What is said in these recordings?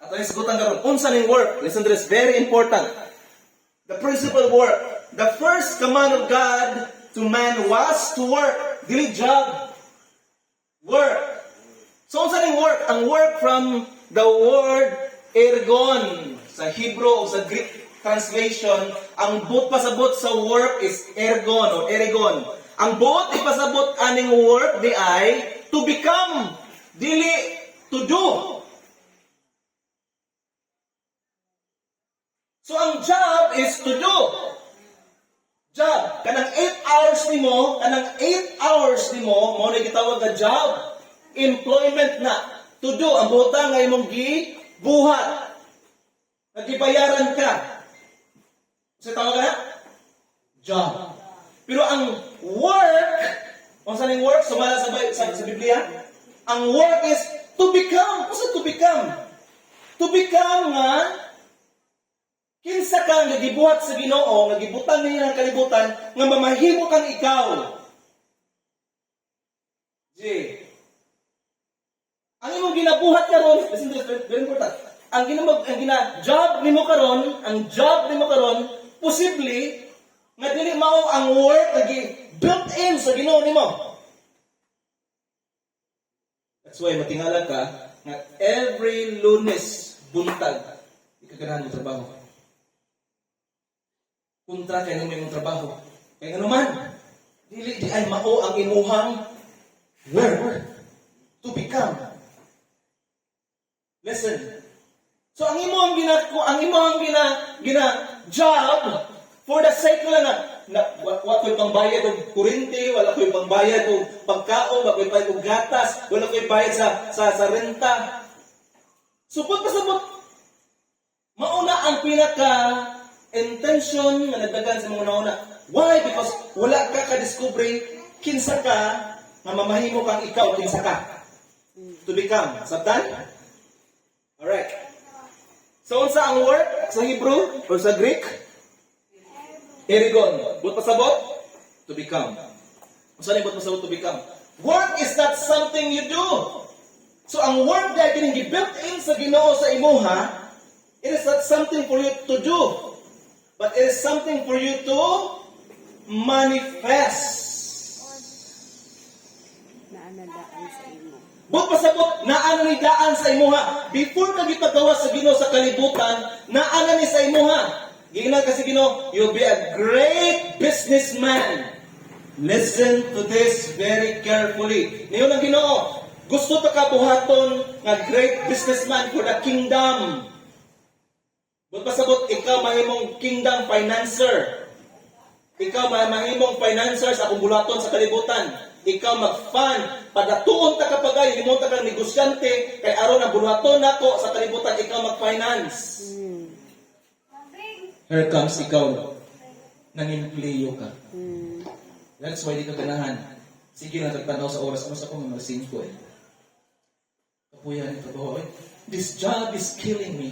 Ato yung sagutan karon. Unsa ning work? Listen to this, very important. The principal work. The first command of God to man was to work. Dili job. Work. So unsa ning work? Ang work from the word ergon. Sa Hebrew o sa Greek translation, ang buot pasabot sa work is ergon o erigon. Ang buot ipasabot aning work di ay to become, dili to do. So ang job is to do. Job. Kanang 8 hours nimo, kanang 8 hours nimo, mo na gitawag nga job. Employment na. To do. Ang buta nga imong gibuhat. Nagibayaran ka. Sa tawag ka na? Job. Pero ang work, kung saan yung work, sumala sa Biblia, ang work is to become. Kung to become? To become nga, kinsa kang nagibuhat sa Ginoo, nagibutan niya ng kalibutan, nga mamahimo kang ikaw. J. Ang imong ginabuhat karon, listen to this, very important. Ang job nimo karon, possibly nga dili mao ang work nga built in sa Ginoo nimo. That's why matingala ka nga every Lunes buntag ikaganahan mo trabaho. Kontra kay nimo imong trabaho. Kay ano man, dili di ay mao ang imuhang work to become. Listen. So ang imong gina job for the sake na wa ko'y pangbayad og kuryente, wala ko'y pangbayad og pagkaon, wala ko'y bayad og gatas, wala ko'y bayad sa renta. So pagpasabot mauna ang pinaka intention nga nagdagan sa mga una. Why? Because wala ka ka-discovery kinsa ka nga mamahimo kang ikaw kinsa ka. To become. Sabtan? Alright. So, unsa ang work sa Hebrew or sa Greek? Erigon. But pasabot? To become. Unsa ni but pasabot to become? Work is not something you do. So, ang work na kining gi-built in sa Ginoo sa imuha, it is not something for you to do, but it is something for you to manifest. Naanadaan sa imo. But pasabot, naano ni daan sa imuha. Before ka gipagawas sa Ginoo sa kalibutan, naano ni sa imuha. Gingan kasi Ginoo, you'll be a great businessman. Listen to this very carefully. Niyon ang Ginoo, gusto ta ka buhaton nga great businessman for the kingdom. But pasabot, ikaw mahimong kingdom financer. Ikaw mahimong financer sa akong bulaton sa kalibutan. Ikaw mag-fund, padatuon ta kapagay, limon ta kang negosyante, kay aron ang bulaton nako sa kalibutan, ikaw mag-finance. Here comes ikaw, nang-empleyo ka. That's why di ka ganahan. Sige na, tagtanaw sa oras, mas ako mga 5 eh. Kapuyan ito ko, this job is killing me.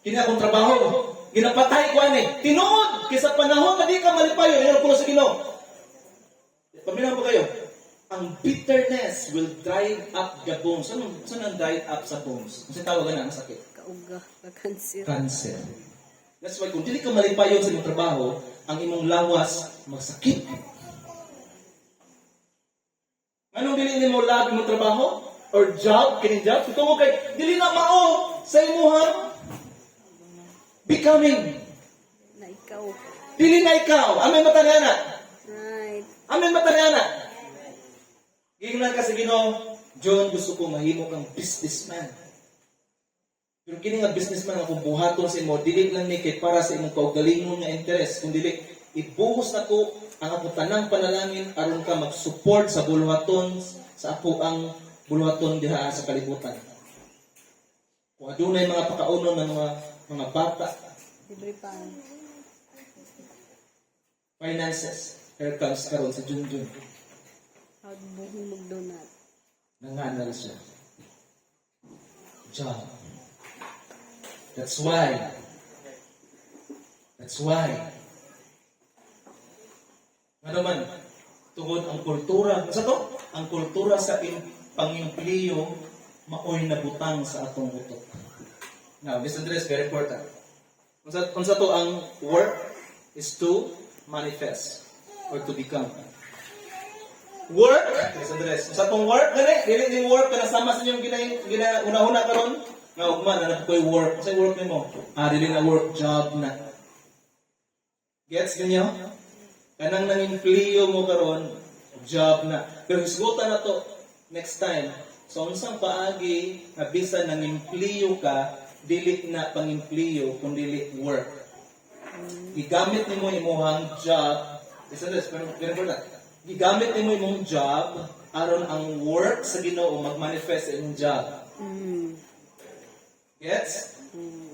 Kini akong trabaho, ginapatay ko ani. Tinuod, kisa panahon na di ka malipayo, yun ang sa Ginoo. Paminaw po kayo, ang bitterness will drive up the bones. Saan ang drive up sa bones? Kasi tawagan na ang sakit. Kauga, kanser. Cancer. That's why kung dili ka malipayon sa imong trabaho, ang imong lawas magsakit. Anong dili nimo love imong trabaho? Or job, kining job? Ito mo kay, dili na mao sa imuhang becoming. Na ikaw. Dili na ikaw. Amen matanana. Right. Amen matanana. Gingnan ka sa Ginoo, John, gusto ko mahimo kang businessman. Pero kini nga businessman nga kung buhaton sa imo, dili lang ni kay para sa imong kaugalingon nga interest, kundi ibuhos nako ang akong tanang panalangin aron ka mag-support sa buluhaton sa ako ang buluhaton diha sa kalibutan. Kung adunay mga pakaunon ng mga bata, Libre pa. finances, here comes karon si Junjun. Out buhing mag-donut. Nanganal siya. Job. That's why. Ano man, tungod ang kultura, sa to? Ang kultura sa pang-impliyo maoy na butang sa atong utok. Now, this is very important. Unsa to ang work is to manifest or to become. Work, sa tong work gani, dili ning work kana sama sa inyong ginauna karon nga ugma na koy work. Sa work nimo, dili na work, job na. Gets ninyo? Kanang nang-empleo mo karon, job na. Pero hisgutan na to next time. So unsang paagi nga bisan nang-empleo ka, dili na pang-empleo kundi work. Gigamit nimo imong job, pero gigamit nimo imong job aron ang work sa Ginoo magmanifest sa imong job. Gets?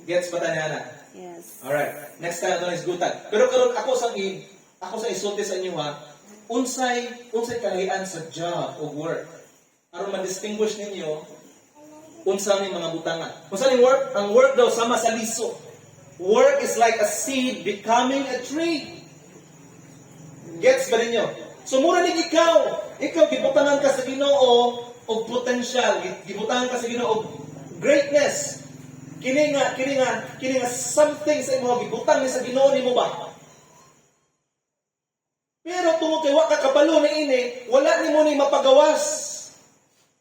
Gets ba tanyana? Yes. Alright. Next time ito is gutan. Pero karon ako sa isulti sa inyo ha, unsay kalahian sa job o work aron ma-distinguish ninyo unsa ni mga butangan. Unsa ni work? Ang work daw sama sa liso. Work is like a seed becoming a tree. Gets ba ninyo? So mura ning ikaw gibutangan ka sa Ginoo og potential, gibutangan ka sa Ginoo og greatness. Kini nga something sa imo gibutang ni sa Ginoo nimo ba? Pero tungod kay wa ka kabalo niini, wala nimo ni mapagawas.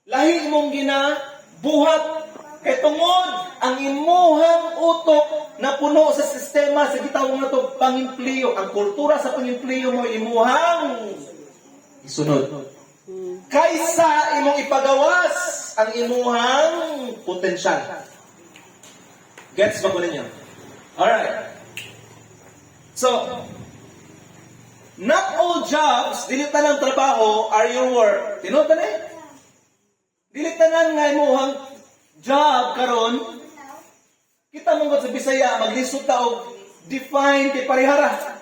Lahi imong ginabuhat kay tungod ang imuhang utok na puno sa sistema sa gitawag nato pangimpleo. Ang kultura sa pangimpleo mo imuhang isunod. Kaysa imong ipagawas ang imuhang potensyal. Gets ba ko ninyo? Alright. So, not all jobs, dili tanang trabaho are your work. Tinod na eh? Dili tanan nga imuhang job karon. Kita mo sa Bisaya maglisod ta og define kay parihara.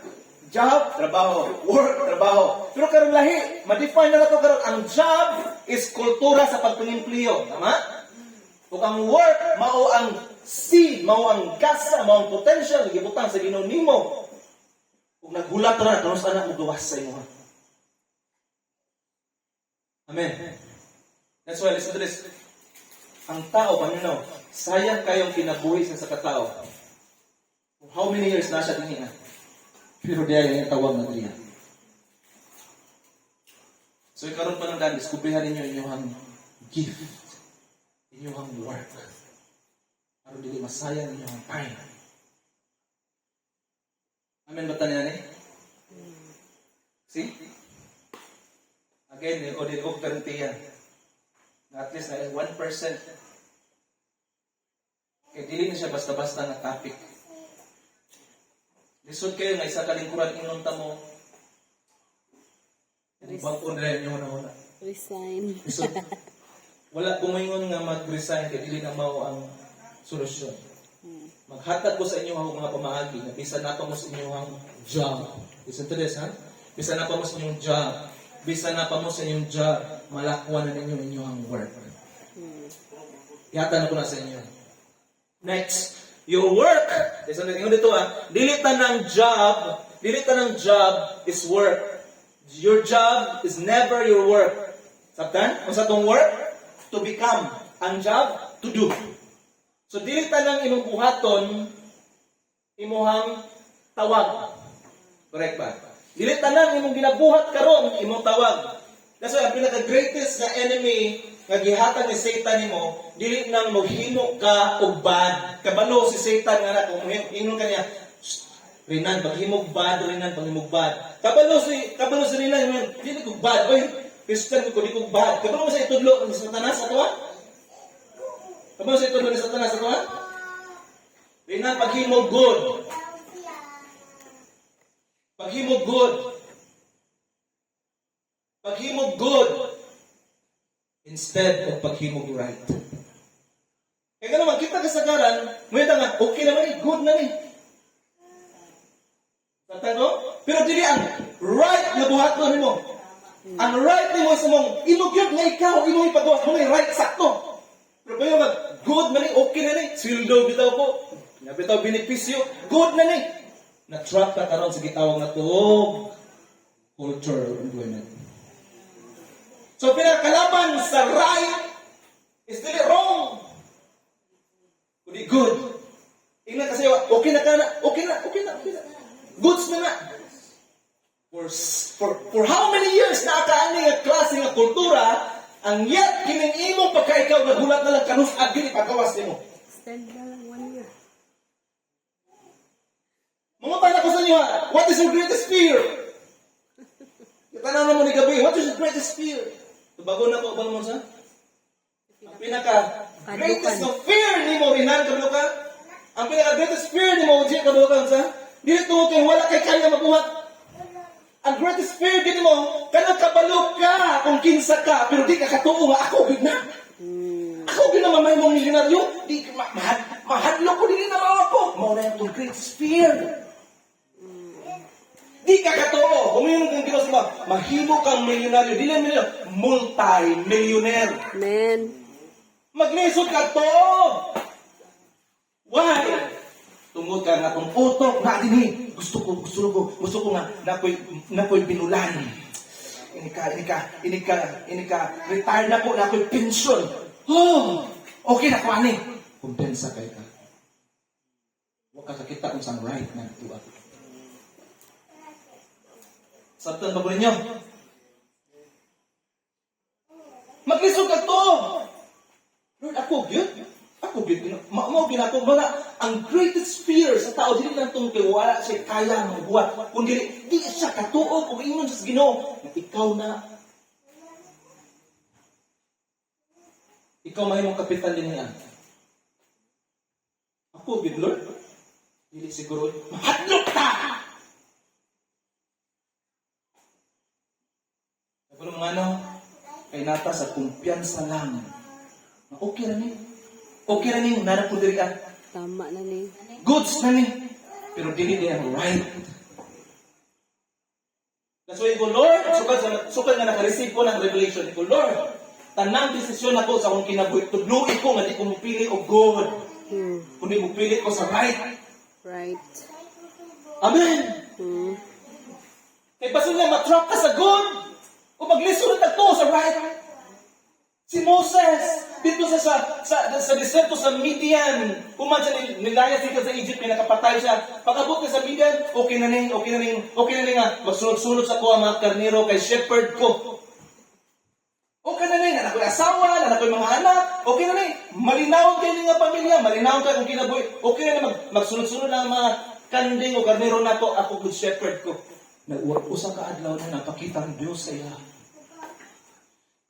Job, trabaho. Work, trabaho. Pero karon lahi, ma-define na nato karon ang job is kultura sa pagpangimpleo, tama? Ug ang work mao ang seed, mao ang gasa, mao ang potential nga gibutang sa Ginoo nimo. Ug naghulat ra karon sa anak mo gawas sa imo. Amen. That's why, listen to this. Ang tao, paminaw, sayang kayong kinabuhi sa katao. How many years na siya din niya? Pero diya yung tawag na diya. So, ikaroon pa ng daan, diskubrihan ninyo inyong gift, inyong work. Pero dili masayang inyong time. Amen ba tayo yan eh? See? Again, o di ko garantiya. At least na 1%. Kaya dili na siya basta-basta na topic. Lisod kayo nga isa kalingkuran inunta mo. Bangko na rin yung una-una. Resign. Lisod. Wala bumingon nga mag-resign kaya dili na mao ang solusyon. Maghatag ko sa inyo ang mga pamaagi na bisan na pa mo sa inyong job. Listen to this, ha? Bisan na pa mo sa inyong job. Bisan na pa mo sa inyong job. Malakwan na ninyo inyong work. Yata na ko na sa inyo. Next, your work. Listen to dito, ha? Dilitan ng job is work. Your job is never your work. Sabtan? Kung sa itong work, to become. Ang job, to do. So, dilitan ng imong buhaton, imuhang tawag. Correct ba? Dilitan ng imong ginabuhat karon, imong tawag. That's why, ang pinaka-greatest na enemy nga gihatag ni Satan nimo, dili nang maghimo ka og bad. Kabalo si Satan nga na kung ingon kaniya, Rinan, paghimog bad, Rinan, paghimog bad. Kabalo si Rinan, dili ko bad. Oy, Christian ko, di ko bad. Kabalo mo sa itudlo ni Satanas ato ha? Kabalo sa itudlo ni Satanas ato ha? Rinan, paghimog good. Paghimog good. Paghimog good. Instead of paghimog right. Kaya naman, kita kasagaran, may nga, okay naman eh, good na eh. Tatano? Pero dili ang right na buhaton mo. Ang right mo sa mong inugyod nga ikaw, imong ipagawa mo may right sakto. Pero kayo mag good man ni, okay na ni. Sweldo bitaw ko. Nabitaw benepisyo, good na ni. Na-trap ka karon sa gitawag na to culture employment. So pinakalaban sa right Is dili wrong. Kundi good. Ingna kasi okay na ka na, okay na. Goods na na. For how many years na kaani nga klase nga kultura, ang yat kining imong pagkaikaw nagulat na lang kanus agin ipagawas nimo. Stand na lang 1 year. Mga tanong ko sa inyo, what is your greatest fear? Tanong mo ni gabi, what is your greatest fear? Bago na ko, bago mo sa? Ang pinaka greatest na fear ni mo, Rinan, kabalo ka? Ang pinaka greatest fear ni mo, Ujie, kabalo ka, sa? Dili tungkol kay wala kay kaya mabuhat. Ang greatest fear din mo, kanang kabalo ka kung kinsa ka, pero di ka katuo nga ako, good na. Ako gina mamay mong milyonaryo, di mahadlo ko din naman ako. Mauna yung greatest fear. Di ka katoo. Humingon kang Diyos mo, mahimo kang milyonaryo. Di lang milyonaryo, multi-millionaire. Amen. Maglisod ka to. Why? Tungod ka nga itong utok na din. Gusto ko nga, nako'y binulan. Ini ka, retire na ko, nako'y pension. Oh, okay na ko, ani. Kumpensa kayo ka. Huwag ka sakita kung saan right na ito. Sabtan ba po ninyo? Maglisod ka to! Lord, ako yun. Mao ginako mga ang greatest fear sa tao dili lang tong kay wala siya kaya mabuhat kundi di siya katuo kung ingon sa Ginoo na ikaw mahimong kapitan din niya. Ako gid Lord. Dili siguro mahadlok ta. Pero mga kay nata sa kumpiyansa lang. Okay ra ni. Okay ra ni nara po diri ka. Tama na ni. Goods na ni. Pero dili niya right. That's why ko Lord, sukad nga naka-receive ko ng revelation ko Lord. Tanang desisyon ako sa akong kinabuhi. Tudluin ko nga di ko mupili og good. Kundi mupili ko sa right. Right. Amen. Kay baso nga matrap ka sa good. O maglisod na to sa right. Si Moses, dito sa deserto sa Midian, kuman siya nilaya siya sa Egypt, pinakapatay siya. Pag-abot niya sa Midian, okay na nga, magsunod-sunod sa ko ang mga karnero kay shepherd ko. Okay na nga, ako'y asawa, ako'y mga anak, okay na nga, malinawon kayo nga pamilya, malinawon kayo kung kinabuhi, okay na nga, magsunod-sunod ang mga kanding o karnero na to, ako good shepherd ko. Nag-usang kaadlaw na napakita ang Diyos sa iya.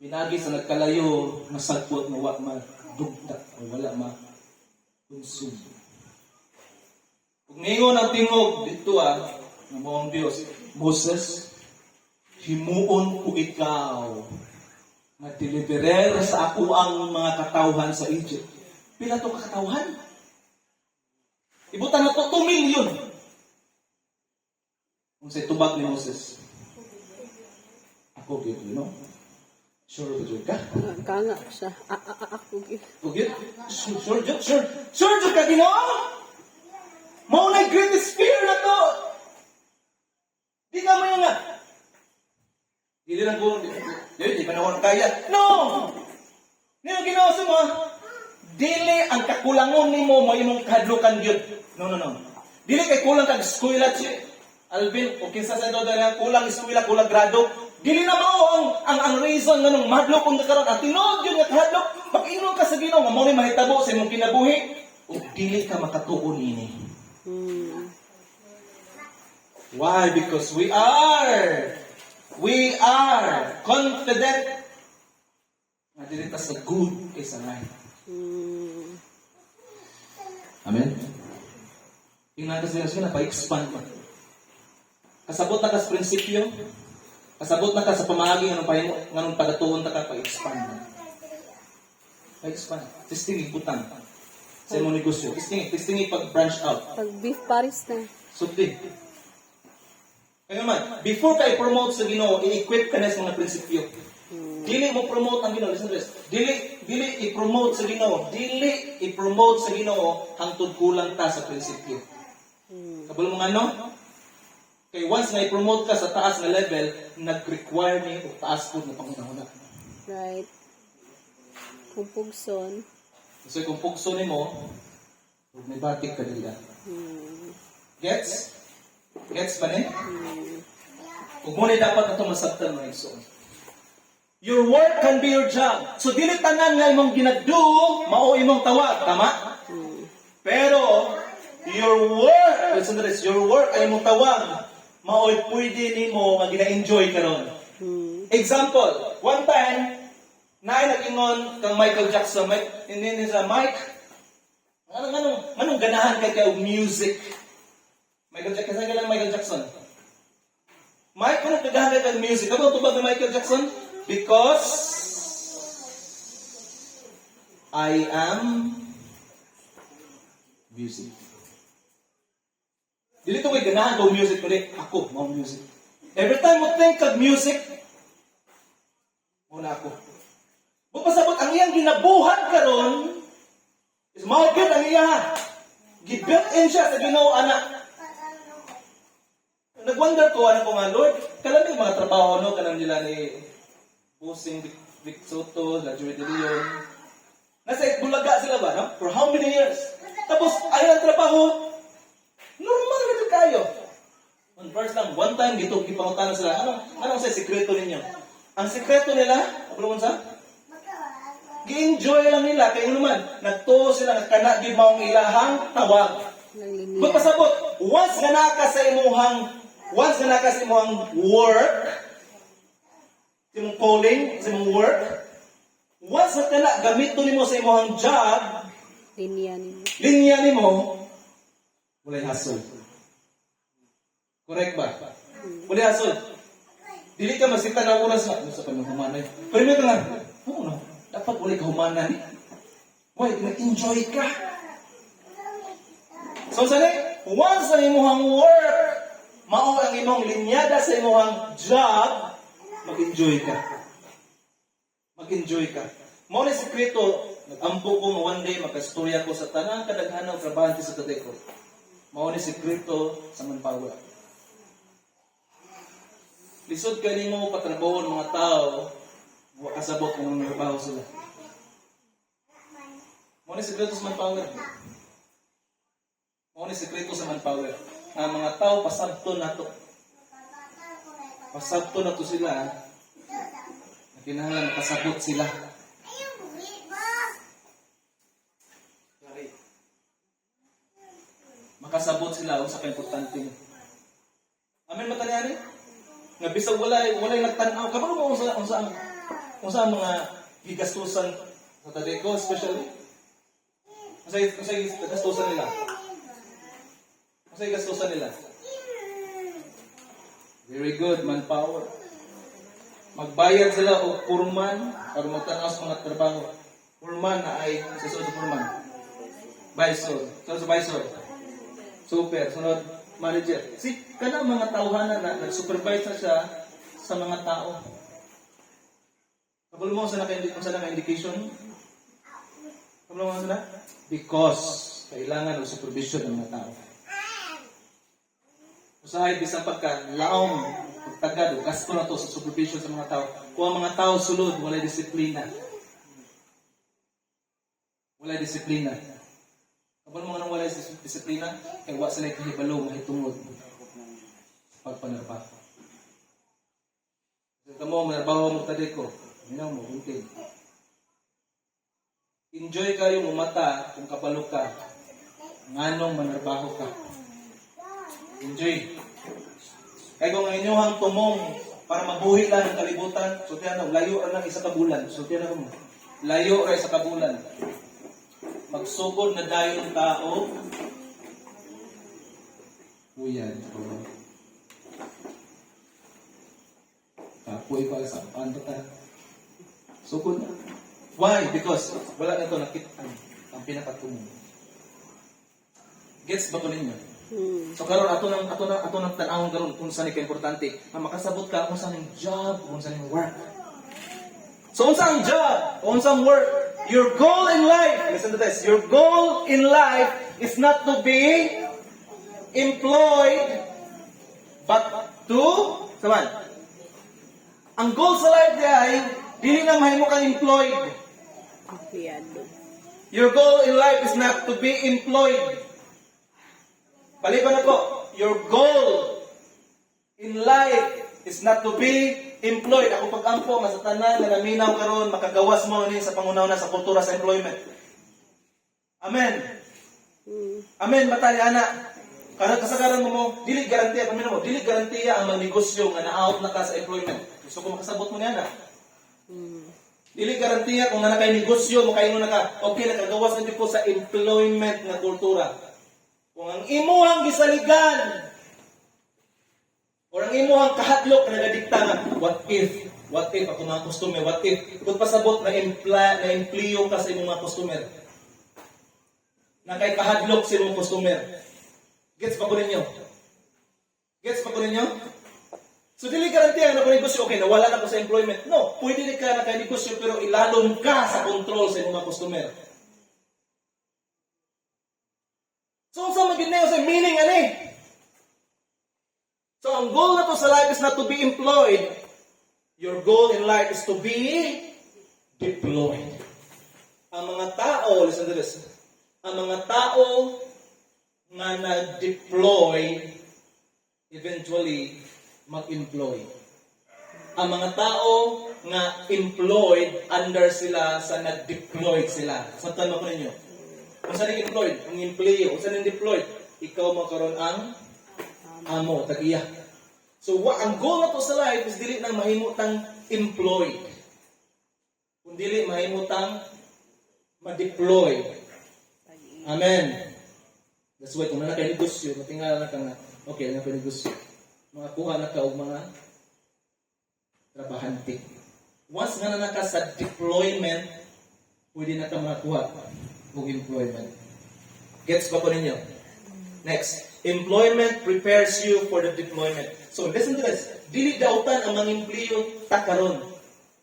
Pinagi sa nagkalayo, masagpot na wala madugda o wala ma-consume. Kung ningon ang tingog dito ng mga Diyos, Moses, himuon ko ikaw na deliverer sa ako ang mga katawhan sa Egypt. Pila to katawhan? Ibutan na to 2 million. Kung sa tubag ni Moses. Ako gito, Sure ba dyan ka? Kanga siya. Ako gid. Okay? Sure dyan ka, Ginoo? Mao na greatest fear na to. Di ka mo nga. Dili lang ko, di pa na kaya. No! Nino Ginoo sa mo, dili ang kakulangon ni mo imong kahadlukan yun. No. Dili kay kulang kag eskwela siya. Alvin, o kinsa sa ito dahil kulang eskwela, kulang grado. Dili na mao ang reason nga nung mahadlok kung nakaroon. At tinuod yun nga kahadlok, pag-inom ka sa Ginoo nga mao ni mahitabo sa imong kinabuhi, o dili ka makatuon ini. Why? Because we are confident na dili ta sa good kaysa right. Amen? Tingnan kasi na pa-expand pa. Kasabot na ka sa prinsipyo, kasabot na ka sa pamagi ng pagatuon na ka pa-expand. Pa-expand. Testing iputang sa imong negosyo. Testing pag-branch out. Pag beef paris na. Subdi. Kaya naman, before ka i-promote sa Ginoo, i-equip ka na sa mga prinsipyo. Dili mo promote ang Ginoo. Listen to this. Dili i-promote sa Ginoo. Dili i-promote sa Ginoo hangtod kulang ta sa prinsipyo. Kabalo mo nga kay once na i-promote ka sa taas na level, nag-require ni o taas po na pangunahuna. Right. akong pugson. So kung pugso nimo, may batik ka dili. Hmm. Gets? Gets ba ni? Ug mo ni dapat ato masabtan mga igsoon. Your work can be your job. So dili tanan nga imong ginaddo mao imong tawag, tama? Pero your work, listen to this, your work ay imong tawag, mao'y pwede nimo nga gina-enjoy karon. Example, one time naay nag-ingon kang Michael Jackson, hindi sa Mike. Anong ganahan kay og music? Michael Jackson. Mike, anong ganahan kay og music? Ano tubag ni Michael Jackson? Because I am music. Dili to may ganahan ko music kundi ako mo music. Every time mo think of music, muna ako. Bupasabot ang iyang ginabuhat karon is mao gyud ang iya. Gibuilt in siya sa Ginoo anak. Nagwonder ko ano ko nga Lord, kalami mga trabaho no kanang nila ni Busing Vic Soto, la Joey De Leon. Nasa Bulaga sila ba, no? For how many years? Tapos ayaw ang trabaho. Normal na kayo. On first time, one time dito gipangutanan sila. Anong sa sekreto ninyo? Ang sekreto nila, ano man sa? Gi-enjoy lang nila kay naman nagtuo sila nagkana gid maong ilahang tawag. Magpasabot once nga naka sa imong work, imong calling, sa imong work, once nga kana gamiton nimo sa imong job, linya nimo walay hasol. Correct ba? Walay hasol. Dili ka masita na oras na sa panahumanay. Pero ka nga, no? Dapat walay kahumanan. Why, na-enjoy ka. So, sani, once ang imong work, mao ang imong linyada sa imong job, mag-enjoy ka. Mag-enjoy ka. Mao ni sekreto, nag-ampo ko one day, makastorya ko sa tanang kadaghanang trabahante sa tatay ko. Mao ni sekreto sa manpower. Lisod ka nimo patrabaho ng mga tao, wa kasabot kung anong trabaho sila. Mao ni sekreto sa manpower. Mao ni sekreto sa manpower. Ang mga tao pasabto nato. Pasabto nato sila. Kinahanglan makasabot sila. Makasabot sila sa importante. Amen matanyari? Nga bisag walay nagtan-aw kabalo mo unsa ang mga gigastusan sa Tadeco especially. Unsa gastusan nila? Unsa gastusan nila? Very good, manpower. Magbayad sila og purman para magtan-aw sa mga trabaho. Purman na ay susod sa purman. Visor, sunod sa visor. Super, sunod manager. Si kana mga tawhanan na nag-supervise na siya sa mga tao. Kabalo mo sa naka-indication? Kabalo mo sa because kailangan ng supervision ng mga tao. Usahay bisang pagka laom pagtagad o gasto na to sa supervision sa mga tao. Kung ang mga tao sulod, walay disiplina. Walay disiplina. Kapag mga nang walay disiplina, kaya wa sila kahibalo, mahitungod. Pagpanarbaho. Kasi kamo, manarbaho mo tadi ko. Minaw mo, bunting. Enjoy kayo mumata kung kabalo ka. Nganong manarbaho ka. Enjoy. Kaya kung ang inyong tumong para mabuhi lang ng kalibutan, so tiyan layo lang isa ka bulan. So tiyan mo, layo ra isa ka bulan. Magsugod na dayon tao. Uyan. Kapoy pa sa panto ta. Sugod na. Why? Because wala na ito nakita ang pinakatumong. Gets ba ko ninyo? So karon ato nang tan-awon karon kung saan ka importante, na makasabot ka kung saan ang job, kung saan ang work. So unsa ang job, unsa ang work? Your goal in life, listen to this. Your goal in life is not to be employed, but to, saman. Ang goal sa life ay dili na mahimo kang employed. Empleyado. Your goal in life is not to be employed. Balikan na po. Your goal in life is not to be employed. Ako pag-ampo, masatanan, na naminaw karon, makagawas mo ni sa pangunaw sa kultura sa employment. Amen. Amen, matali ana. Kada kasagaran mo, dili garantiya, pamina mo, dili garantiya ang magnegosyo nga na-out na ka sa employment. Gusto ko makasabot mo niya na. Dili garantiya kung na kay negosyo mo kayo na ka, okay, nakagawas na po sa employment na kultura. Kung ang imuhang gisaligan, o ang imuhang kahadlok na nagadikta nga, what if ako mga customer, what if, kung pasabot na empleyo ka sa imong mga customer, na kay kahadlok sa imong customer, gets pa ko ninyo? Gets pa ko ninyo? So, dili garantiya na negosyo, okay, nawala na ko sa employment. No, pwede di ka naka-negosyo, pero ilalong ka sa control sa mga customer. So, sa maginayo sa meaning, ano eh? So, ang goal na to sa life is not to be employed. Your goal in life is to be deployed. Ang mga tao, listen to this, ang mga tao nga na-deploy, eventually, mag-employ. Ang mga tao nga employed under sila sa nag-deployed sila. Sa tanong ko ninyo, kung saan employed, ang employee, kung saan deployed, ikaw makaroon ang amo, tagiya. So, ang goal na to sa life is dili nang mahimutang employed. Kung dili mahimutang ma-deploy. Amen. That's why, kung na negosyo, matingala na ka nga, okay, na negosyo. Mga kuha na ka o mga trabahante. Once nga na ka sa deployment, pwede na ka makakuha o employment. Gets ba po ninyo? Next, employment prepares you for the deployment. So listen to this. Dili dautan ang mga empleyo takaron.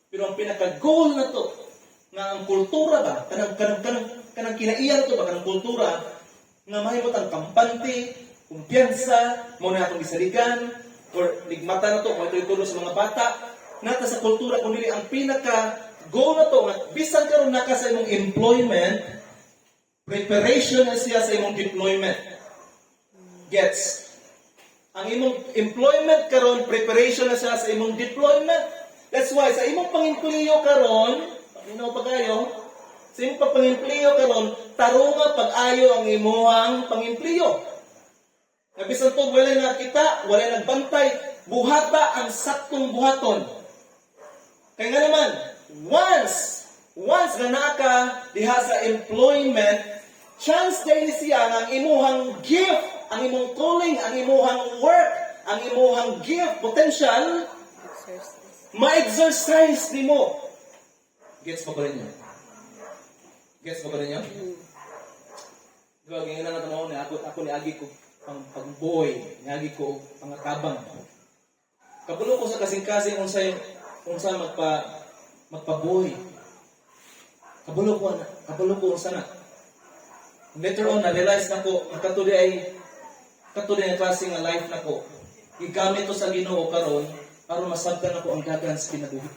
Pero ang pinaka-goal na to, nga ang kultura ba, kanang kinaiyan to ba, kanang kultura, nga mahimot ang kampante, kumpiyansa, mo na atong gisaligan, or ligmata na to, kung ito itulong sa mga bata, nata sa kultura, kung dili ang pinaka-goal na to, nga bisan karon naka sa imong employment, preparation na siya sa imong deployment. Gets? Ang imong employment karon, preparation na siya sa imong deployment. That's why, sa imong pang-empleyo karon, pag-inaw pag-ayo, sa imong pang-empleyo karon, tarunga pag-ayo ang imuhang pang-empleyo. Nabisan to, wala nakita, wala nagbantay, buhata ang saktong buhaton. Kaya nga naman, once nga naka diha sa employment, chance din siya ang imuhang gift, ang imong calling, ang imuhang work, ang imuhang gift, potential, ma-exercise ni mo. Gets pa ko rin yun? Gets pa ko rin yun? Diba, ganyan na natin ako, ako ni Agi ko, pang-boy, ni Agi ko, pang-akabang. Kabulo ko sa kasing-kasing unsa magpa-boy. Kabulo ko unsa na. Later on, na-realize na ko, katuloy ang klase nga life na ko. Igamit to sa Ginoo karon para masabtan ako ang dagan sa kinabuhi.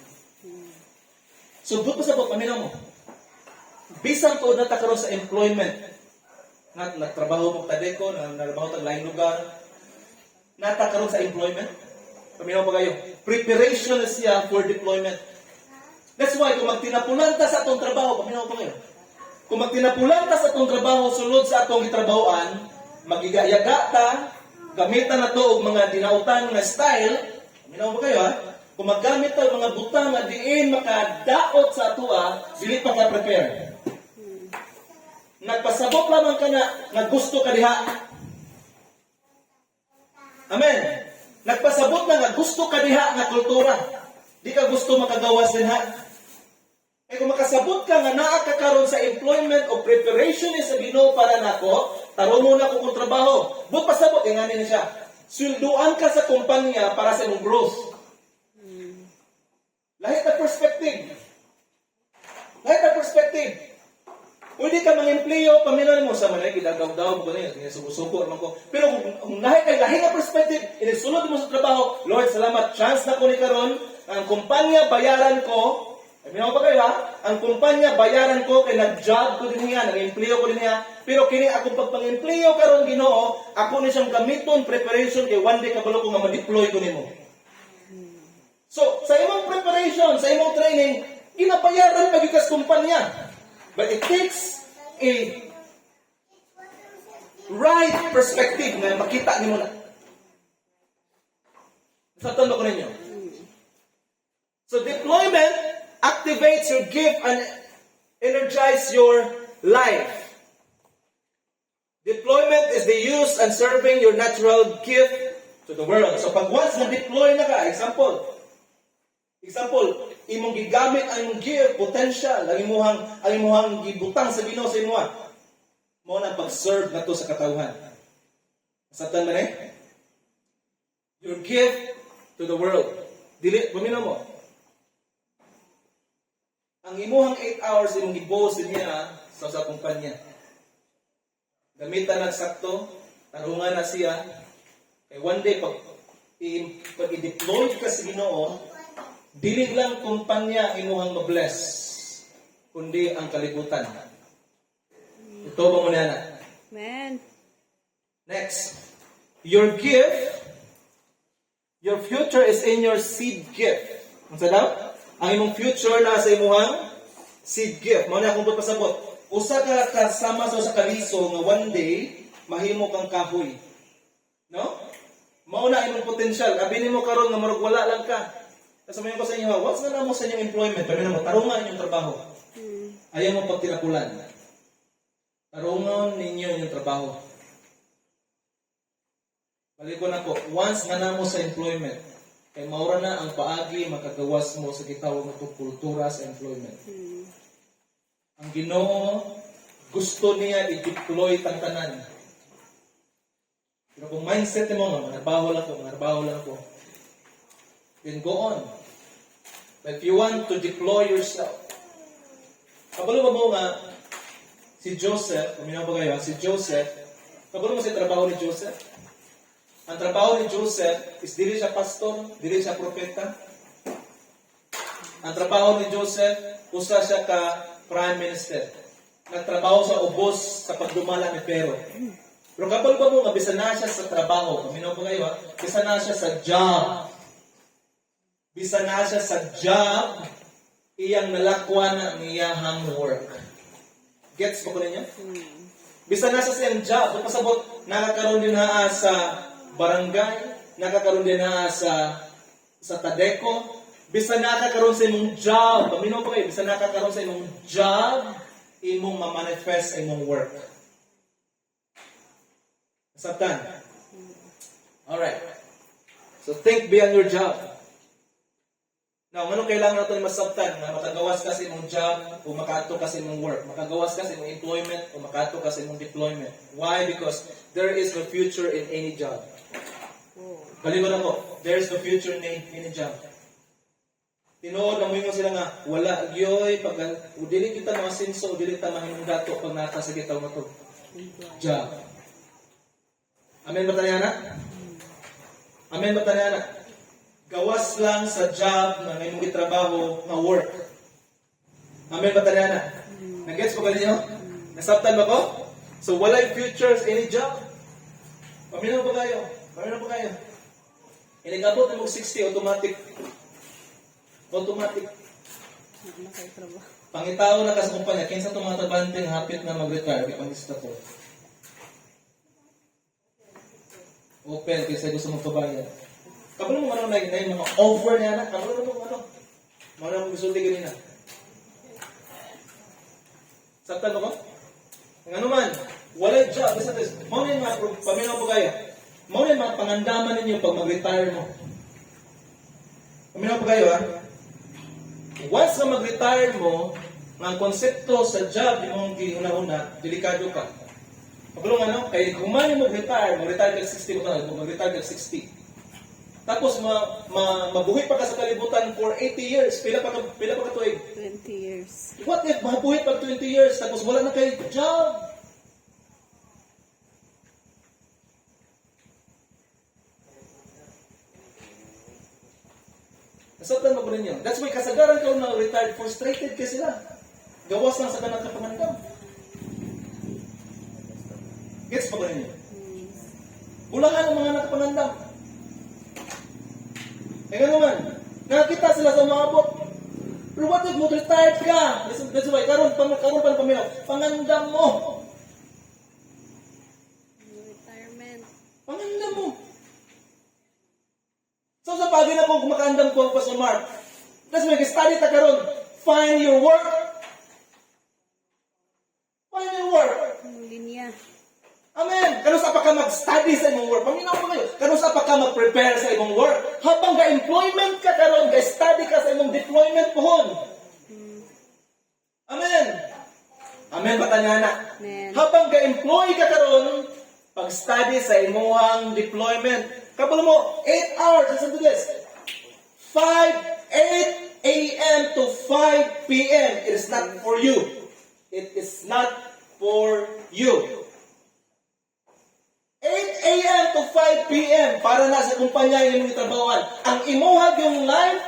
So, doon pa sa paminaw mo. Bisan to na karon sa employment, nagtrabaho mo tadeko, nagtrabaho tag lain lugar, natakaroon sa employment. Paminaw pa kayo. Preparation na siya for deployment. That's why, kung magtinapulanta sa atong trabaho, paminaw pa kayo. Kung magtinapulanta sa atong trabaho, sulod sa atong itrabahoan, magigayaga ta, gamitan na to og mga dinautan nga style, paminaw pa kayo ha, kung maggamit ta mga butang nga diin makadaot sa atua, dili pa ka prepare. Nagpasabot lamang ka na gusto ka diha. Amen. Nagpasabot na nga gusto ka diha nga kultura. Di ka gusto makagawas din ha. Eh kung makasabot ka nga naa ka karon sa employment o preparation ni sa Ginoo para nako, taron mo na ko kung trabaho. But pasabot nga ni siya. Sweldoan ka sa kumpanya para sa imong growth. Lahit na perspective. Lahit na perspective. Pwede ka mga empleyo, pamilan mo sa manay, gidagaw-daw mo ganyan, suko naman ko. Pero kung lahi na perspective, inisulod mo sa trabaho, Lord, salamat, chance na ko ni karon, ang kumpanya bayaran ko, Aminaw ba kayo ha? Ang kumpanya, bayaran ko, kay nag-job ko din niya, nag-empleo ko din niya, pero kini akong pagpang-empleo karon Ginoo, ako ni siyang gamiton, preparation, kay one day kabalo ko nga ma-deploy ko nimo. So, sa imong preparation, sa imong training, ginabayaran pagikas kumpanya. But it takes a right perspective na makita nimo na. Nasabtan ba ko ninyo? So, deployment activates your gift and energize your life. Deployment is the use and serving your natural gift to the world. So pag once na-deploy na ka, example, imong gigamit ang imong gift, potential, ang imuhang gibutang sa Ginoo sa imuha, mo na pag-serve nato sa katawhan. Nasabtan ba ni? Your gift to the world. Dili, paminaw mo. Ang imuhang 8 hours imong gibos niya sa kumpanya. Gamitan ng sakto, tarungan na siya. Kay one day pag i-deploy ka sa Ginoo, dili lang kumpanya imuhang ma-bless, kundi ang kalibutan. Ito ba mo na? Man. Next, your gift, your future is in your seed gift. Ano sa daw? Ang imong future na sa imuhang seed gift. Mao na akong pasabot. Usa ka kasama sa kaliso nga one day mahimo kang kahoy. No? Mao na imong potential. Abi nimo karon nga murag wala lang ka. Kasabayan ko sa inyo, what's na mo sa inyong employment? Pero na mo tarungan inyong trabaho. Ayaw mo pagtirapulan. Tarungan ninyo inyong trabaho. Balik ko na ko, once nga namo sa employment, kay maura na ang paagi makagawas mo sa gitawag mo itong kultura sa employment. Ang Ginoo gusto niya i-deploy tantanan. Pero kung mindset mo nga, manarbaho lang ko. Then go on. But if you want to deploy yourself, kabalo ba mo nga si Joseph, kuminaw ba kayo, si Joseph, kabalo mo si trabaho ni Joseph? Ang trabaho ni Joseph is dili siya pastor, dili siya propeta. Ang trabaho ni Joseph, usa siya ka prime minister. Nagtrabaho sa ubos sa pagdumala ni Pero. Pero kapag ba mo nga, bisa na siya sa trabaho, kaminaw ba kayo ha? Bisa na siya sa job. Bisa na siya sa job, iyang nalakwan ang iyahang work. Gets mo ko ninyo? Bisa na siya sa iyang job. So, pasabot, nakakaroon din na sa barangay, nakakaroon din na sa Tadeco, bisa nakakaroon sa imong job. Paminaw po kayo, bisa nakakaroon sa imong job, imong ma-manifest sa imong work. Nasabtan? Alright. So think beyond your job. Now, ano kailangan natin masabtan na makagawas ka sa imong job o makaato ka sa imong work? Makagawas ka sa imong employment o makaato ka sa imong deployment. Why? Because there is no future in any job. Baliwan ako, there is no future in any job. Tinuod na mo sila nga, wala, gyoy, pag dili kita mga sinso, dili kita mahimong dato pag nata sa kita mo to. Job. Amen ba tayo na? Amen ba tayo na? Gawas lang sa job na may mong itrabaho na work. Amen ba tayo na? Nag-gets po kayo? Nasabtan ba ko? So, walay futures, any job. Paminaw ba kayo? Paminaw ba kayo? Inigabot na mong 60, automatic. Automatic. Pangitao na ka sa kumpanya, kinsa itong mga tabante nga hapit na mag-retire, di pangista po. Open, kasi gusto mong pabayad. Kabalo mo na yung mga offer niya na, kabalo mo ano. Mga mong gusto ganina. Saktan mo ko? Ang ano man, walay job, basta this. Muna yung mga, paminaw po kayo. Muna yung mga pangandaman ninyo pag mag-retire mo. Paminaw po kayo ha. Once na mag-retire mo, ang konsepto sa job yung una-una, delikado ka. Pagulong ano, kaya kung man yung mag-retire ka 60, mag-retire ka 60. Tapos mabuhay pa ka sa kalibutan for 80 years. Pila pa ka tuig? 20 years. What if mabuhay pa 20 years tapos wala na kayo job? Nasabtan mo ko ninyo. That's why kasagaran ka na retired, frustrated ka sila. Gawas lang sa ganang kapangandam. Gets pa ba ninyo? Bulangan ang mga nakapangandam. Eh gano'n man, nakakita sila sa umabot. Pero what if mo retired ka? That's why, karon pa ng paminaw, pangandam mo. Retirement. Pangandam mo. So sa pagin ako kumakaandam ko ang Pastor Mark, that's why, study ta karon. Find your work. Find your work. Linya. Amen. Kano sa pa ka mag-study sa imong work? Paminaw mo kayo. Kano sa pa ka mag-prepare sa imong work? Habang ga-employment ka karon, ga-study ka sa imong deployment pohon. Amen. Amen ba tanyana? Amen. Habang ga-employ ka karon, pag-study sa imong deployment. Kapag mo 8 hours, listen to this. 8 a.m. to 5 p.m. It is not for you. It is not for you. 8 a.m. to 5 p.m. para na sa kumpanya yung itrabawan. Ang imuhag yung life,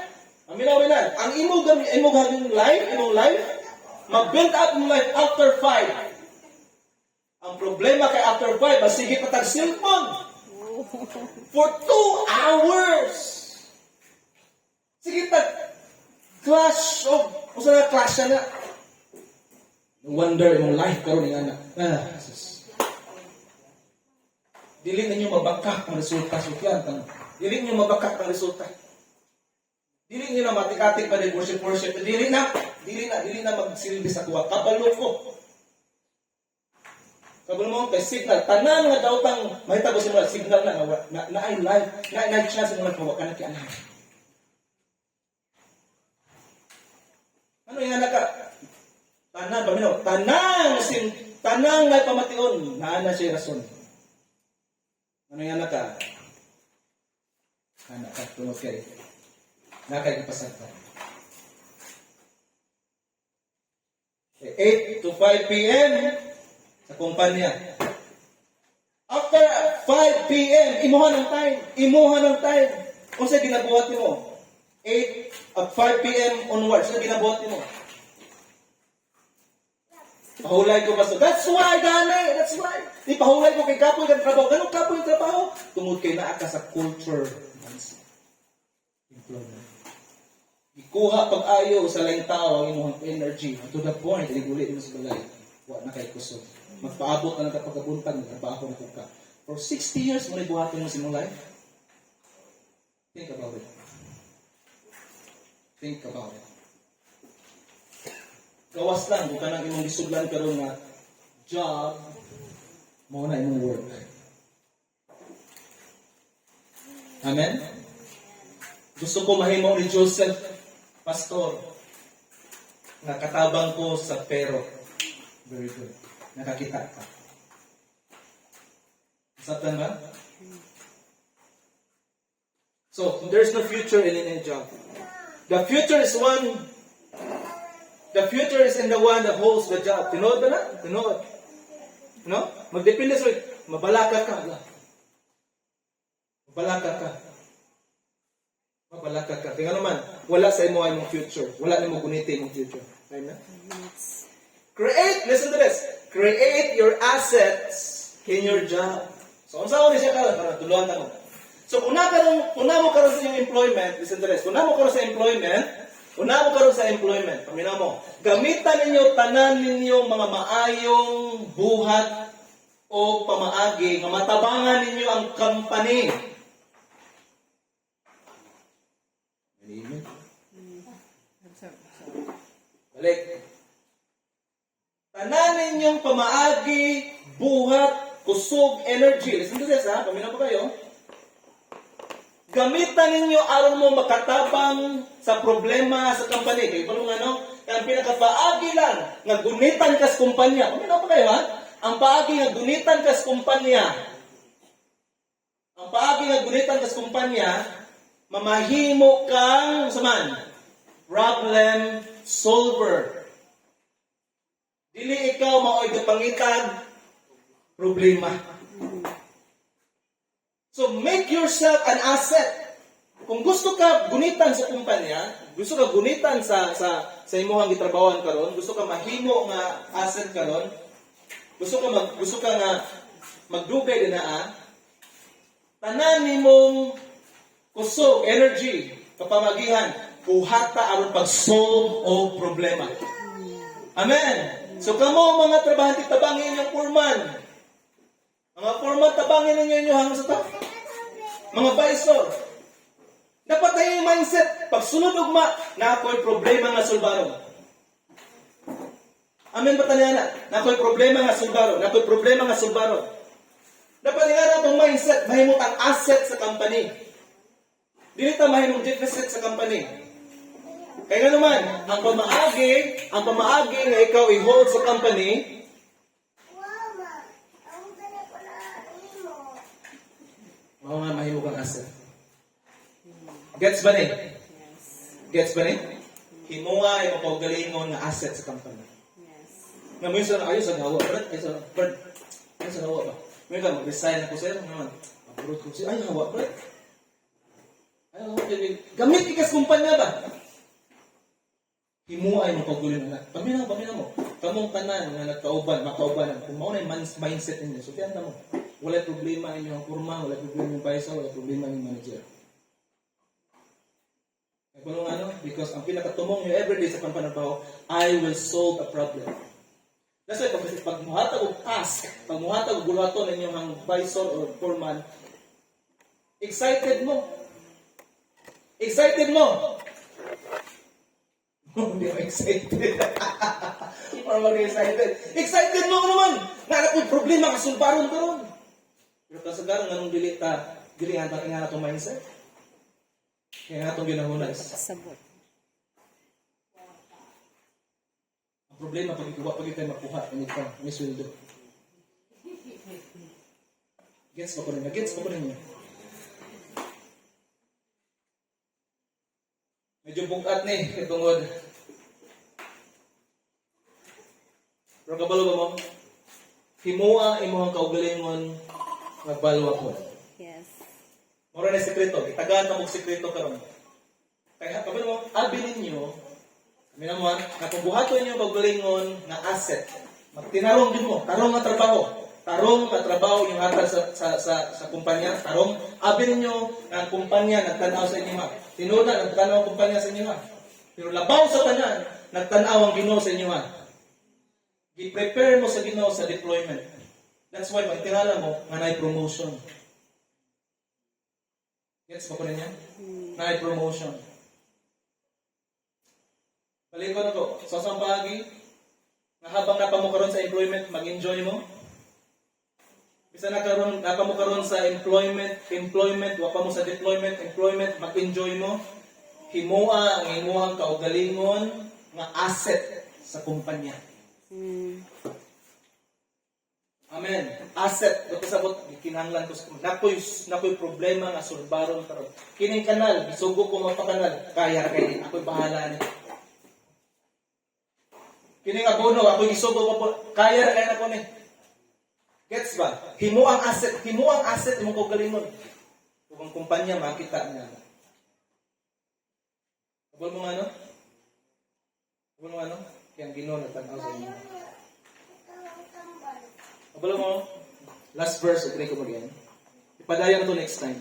aminawinan, ang imuhag yung life, mag-build up yung life after 5. Ang problema kay after 5, sige patag cellphone. For 2 hours. Sige tag clash of, kung saan na clash na. No wonder yung life karon nga na. Jesus. Dili ninyo mabakak ang resulta sukyan tang. Dili ninyo mabakak ang resulta. Dili niyo na matikatik pa din worship. Dili na magsilbi sa kuwa. Kabalo ko. Kabalo mo kay signal tanan nga daw tang mahitabo sa mga signal na ay live, na chance mo nagpawa ka na kay anak. Ano yan naka? Tanan paminaw, tanang nga pamation, naa siya rason. Ano yan naka? Anak ka, tunod kay. Nakakipasag ka. 8 to 5 p.m. sa kumpanya. After 5 p.m., imuha ng time. Kung saan ginabuhat mo? 8 at 5 p.m. onwards, saan ginabuhat mo? Pahulay ko ba so? That's why, gani! That's why! Di pahulay ko kay kapoy ng trabaho. Ganun kapoy ng trabaho? Tungod kay naa ka sa culture. Employment. Ikuha pag-ayo sa laing tao ang imong energy. To the point, iliguli mo sa balay. Wa na kay kusog. Magpaabot na ng kapagabuntag, nagtrabaho na ka. For 60 years mo buhatin mo sa imong life. Think about it. Think about it. Gawas lang, kung ka nang imong gisudlan karon nga job, mo na imong work. Amen? Gusto ko mahimo ni Joseph, pastor, nakatabang ko sa pero. Very good. Nakakita ka. Saktan ba? So, there's no future in any job. The future is in the one that holds the job. Tinood ba na? Tinood. No? Magdepende sa mabalaka ka. Mabalaka ka. Tingnan naman, wala sa imo ang future. Wala nimo guniti ang future. Right na? Listen to this. Create your assets in your job. So, unsa ni siya karon para tuluan ta ko. So, kung mo karon sa iyong employment, listen to this. Kung mo karon sa employment, paminaw mo, gamitan ninyo, tanan ninyo mga maayong buhat o pamaagi, nga matabangan ninyo ang company. Balik. Tanan ninyong pamaagi, buhat, kusog, energy. Listen to this, ha? Paminaw pa kayo. Gamitan ninyo aron mo makatabang sa problema sa company. Kaya pa ang pinakapaagi lang nga gunitan kas kumpanya. Paminaw pa kayo, ha? Ang paagi nga gunitan kas kumpanya, mamahimo kang problem solver. Dili ikaw maoy gapangitag problema. So make yourself an asset. Kung gusto ka gunitan sa kumpanya, gusto ka gunitan sa imong gitrabahoan karon, gusto ka mahimo nga asset karon, gusto ka nga magdugay dinaa, tanan nimong kusog, energy, kapamagihan, buhata aron pag-solve o problema. Amen. So kamo mga trabahante, tabangin inyong foreman. Mga foreman, tabangin ninyo inyong sa ta. Mga visor, dapat tayo yung mindset. Pag sunod ugma, na ako'y problema nga sulbaron. Amen ba taniyana? Na ako'y problema nga sulbaron. Na ako'y problema nga sulbaron. Dapat nga na itong mindset, mahimot ang asset sa company. Dili ta mahimong deficit sa company. Kaya nga naman, ang pamaagi nga ikaw i-hold sa company, mga nga mahimong ang asset. Gets ba ni? Yes. Gets ba ni? Himuha ay mapagalingon nga asset sa company. Yes. Nga mo sa ayos sa gawa, Brad. Ayos sa gawa ba? May ka, mag-resign ako sir. Naman, apurot ko siya. Ay, hawa, Brad. Ay, hawa. Gamit ikas kumpanya ba? Himuha ay mapagalingon na. Paminaw mo. Kamong tanan nga nagkauban, makauban. Kung mauna yung mindset ninyo, so tiyan na mo. Wala problema inyong kurma, wala problema yung paisa, wala problema yung manager. Kung ano, because ang pinakatumong nyo everyday sa pampanagbaho, I will solve a problem. That's why, pag muhatag og task, pag muhatag og gulaton ninyong ang visor or foreman, excited mo. Excited mo. Hindi ako excited. Or mag-excited. Excited mo naman. Nga na problema, kasulbaron ka ron. Pero kasagaran nga nung dili nga itong mindset. Kaya nga itong ginahunay. Sabot. Ang problema, pag ikaw makuha, may sweldo. Gets pa ko rin niya. Medyo bugat ni, katungod. Pero kabalo ba mo? Himuha imong kaugalingon nagbalwa ko. Yes. Mura na sekreto, itagaan ka mong sekreto karon. Kaya kabalo mo, abi ninyo, minamuan, na kung buhaton ninyo kaugalingon na asset, magtinarong din mo, tarong nga trabaho. Tarong nga trabaho yung hatag sa kumpanya, tarong abi ninyo ang kumpanya nagtanaw sa inyo ha. Tinuda nagtanaw ang kumpanya sa inyo ha. Pero labaw sa tanan, nagtanaw ang Ginoo sa inyo ha. I-prepare mo sa Ginoo sa deployment. That's why magtingala mo nga naay promotion. Gets pa ko niya? Naay promotion. Balik ko na to. So, sa bahagi, na habang napamukaroon sa employment, mag-enjoy mo. Bisa napamukaroon sa employment, wapa mo sa deployment, employment, mag-enjoy mo. Himuha ang imuhang kaugalingon nga asset sa kumpanya. Amen. Asset. Ito sabot, kinahanglan ko sa kumpanya. Nakoy problema nga sulbaron karon. Kining kanal, bisugo ko mga kanal. Kaya kayo, ako'y bahala ni. Kining abono, ako'y isugo ko po. Kaya kayo na ko ni. Gets ba? Himuang asset, imong kaugalingon. Kung ang kumpanya makita niya. Abol mo ano? Kaya ang Ginoo nagtanaw sa inyo. Abol mo, last verse, agree ko again. Ipadayan to next time.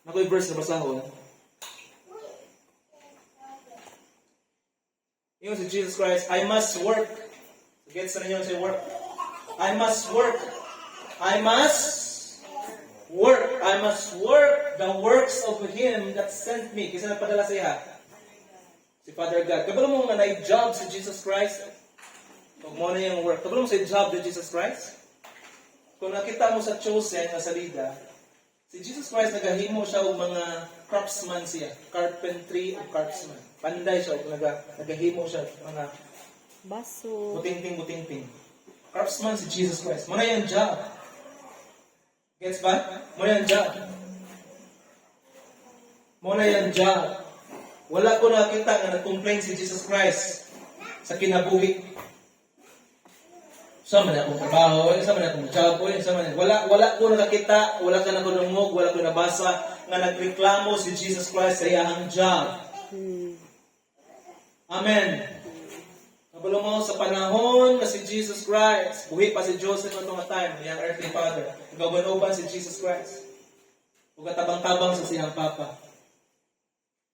Nako'y verse na basahon. Yung si Jesus Christ, I must work. Gets na ninyo say work. I must work. I must work the works of Him that sent me. Kisa nagpadala sa iya? Si Father God. Kabalo mo nga na-job si Jesus Christ. Huwag mo na yung work. Kabalo mo sa job ni Jesus Christ. Kung nakita mo sa chosen na salida, si Jesus Christ nagahimo siya og mga craftsman siya. Carpentry o craftsman. Panday siya og nagahimo siya mga Baso. buting-ting. Craftsman si Jesus Christ. Muna yung job. Gets ba? Muna yung job. Wala ko nakita nga nag-complain si Jesus Christ sa kinabuhi. Sa man akong trabaho, sa man akong job, sa man wala ko nakakita, wala ka nakunungog, wala ko nabasa nga nagreklamo si Jesus Christ sa iyang job. Amen. Kabalo mo sa panahon na si Jesus Christ, buhi pa si Joseph at mga time, iyang earthly father. Nagawanoban si Jesus Christ. Ug tabang-tabang sa siyang papa.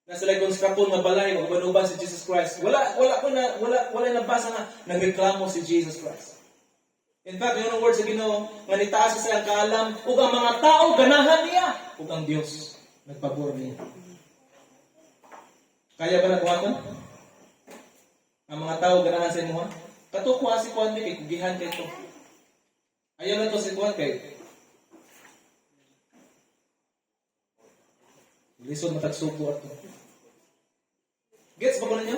Na sila konstrakon nga balay, nagawanoban si Jesus Christ. Wala nabasa nga nagreklamo si Jesus Christ. In fact, yung word sa Ginoo, nga nitaas sa siyang kaalam, ug ang mga tao ganahan niya, ug ang Dios nagpabor niya. Kaya ba nakuha ang mga tao ganahan sa imo? Kato ko si Juan kay kugihan kay to. Ayaw na to si Juan kay. Lisod matagsuko ato. Gets ba ko ninyo?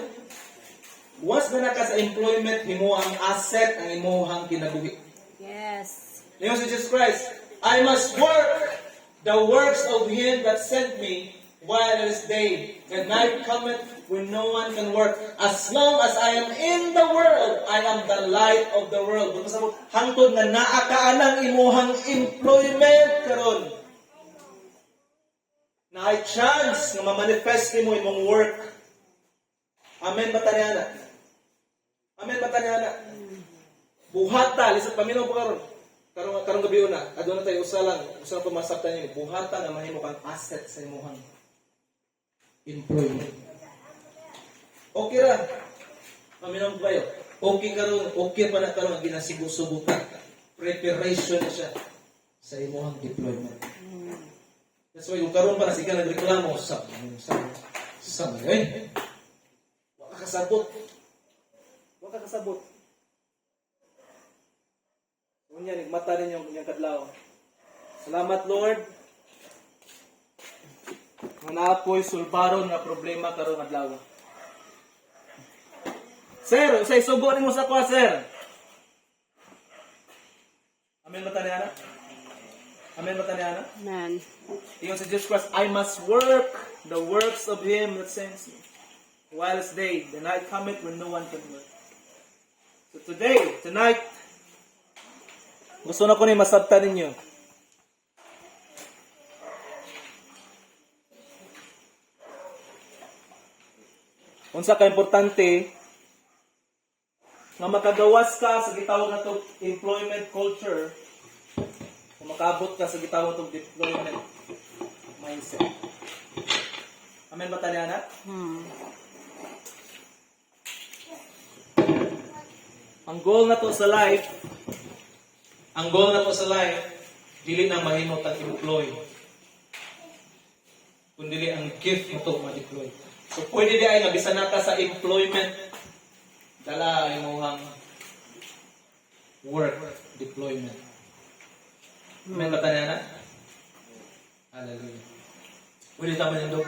Once na naka sa employment, himo ang asset ang imuhang kinabuhi. Yes. Ngayon si Jesus Christ, I must work the works of Him that sent me while it is day. The night cometh when no one can work. As long as I am in the world, I am the light of the world. Hangtod na naakaanang imuhang employment karon. Na ay chance na ma-manifest mo imong work. Amen ba tanyana? Amen ba tanyana? Buhata, lisod paminaw po karon. Karong gabi una, aduna tayo usa lang pumasabtan niyo. Buhata nga mahimo kang asset sa imong employment. Okay ra. Paminaw ba yo? Okay karon, okay pa na karon ginasigusubutan. Preparation na siya sa imong deployment. That's why kung karon pa na siya nagreklamo sa ngayon. Wala ka kasabot. Unya nigmata rin yung kadlaw. Salamat Lord. Nga po'y sulbaron nga problema karon adlaw. Sir, say subo nimo sa ko, sir. Amen ba tanyana? Amen ba tanyana? Man. Ingon si Jesus Christ, I must work the works of Him that sends me. While it's day, the night cometh when no one can work. So tonight, gusto na ko ni masabta ninyo. Unsa ka importante nga makagawas ka sa gitawag na employment culture, kung makaabot ka sa gitawag na deployment mindset. Amen ba tanyana? Ang goal na to sa life, dili na mahimo tag employ. Kundi ang gift mo to ma-deploy. So pwede di ay nga bisan naka sa employment, dala imong work deployment. Amen ba tanyana? Hallelujah. Pwede tama niyo do.